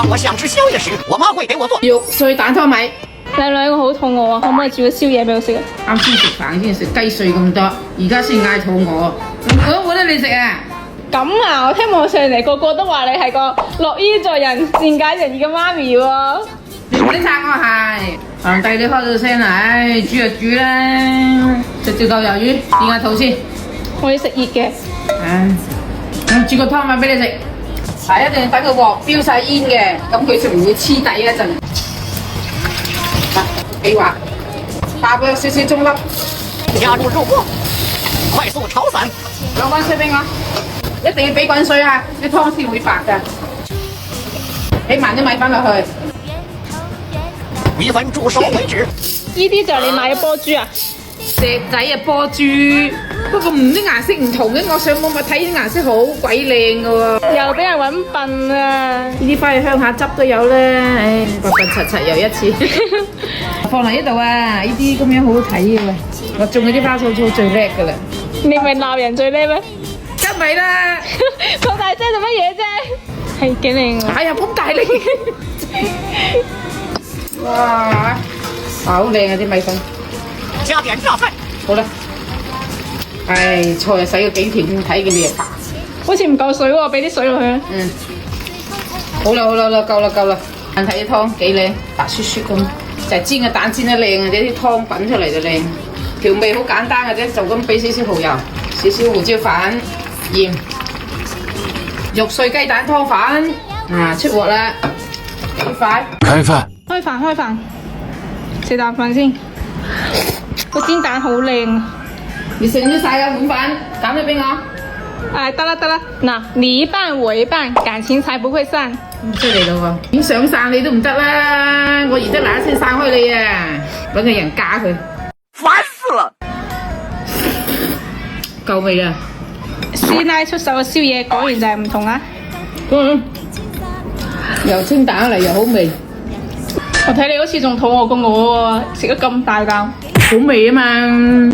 當我想吃宵夜時，我媽會給我做肉碎蛋湯米。你兩個好肚餓啊，可唔可以煮個宵夜俾我食啊？啱先食飯先食雞碎咁多，而家先嗌肚餓，我都冇得你食啊！咁啊，我聽網上嚟個個都話你係個樂於助人、善解人意嘅媽咪喎。你唔好拆我鞋，皇帝你開到聲啦，唉，煮就煮啦，食條豆魷魚，墊下肚先。我要食熱嘅。唉，我煮個湯飯俾你食，係一定要等個鑊飆晒煙嘅，咁佢就唔會黐底一陣。幾滑，打個少少中粒，加入肉鍋，快速炒散。攞滾水俾我，一定要俾滾水啊，啲湯先會白㗎。俾埋啲米粉落去。米粉煮熟為止。呢啲就係你買嘅波豬啊？石仔啊，波豬，不過唔啲顏色唔同嘅，我上網咪睇啲顏色好鬼靚㗎喎。又俾人揾笨啊！呢啲翻去鄉下執都有啦，唉，笨笨柒柒又一次。放嚟呢度啊，呢啲咁樣好好睇嘅喎，我種嗰啲花草草最叻㗎啦。你咪鬧人最叻咩？梗咪啦，咁大聲做乜嘢啫？係幾靚啊！哎呀咁大力，哇，好靚啊啲米粉。加點榨菜。好啦，唉，菜又洗咗幾條先睇嘅你又煩。好似唔夠水喎，俾啲水落去啊！嗯，好啦好啦，夠啦夠啦，睇啲湯幾靚，白雪雪咁，就係煎嘅蛋煎得靚啊，啲湯滾出嚟就靚。調味好簡單嘅啫，就咁俾少少蠔油、少少胡椒粉、鹽、肉碎雞蛋湯飯，啊出鑊啦，幾快。開飯。開飯，食啖飯先。個煎蛋好靚啊！你食唔食晒啊碗飯？減咗俾我。哎，得啦，嗱，你一半我一半，感情才不會散。出嚟咯喎，已經想散你都唔得啦，我而家嗱一聲散開你啊，搵個人加佢。煩死了！夠未啊？師奶出手嘅宵夜果然就係唔同啊！又清淡嚟又好味，我睇你好似仲肚餓過我喎，食咗咁大啖。好味啊嘛！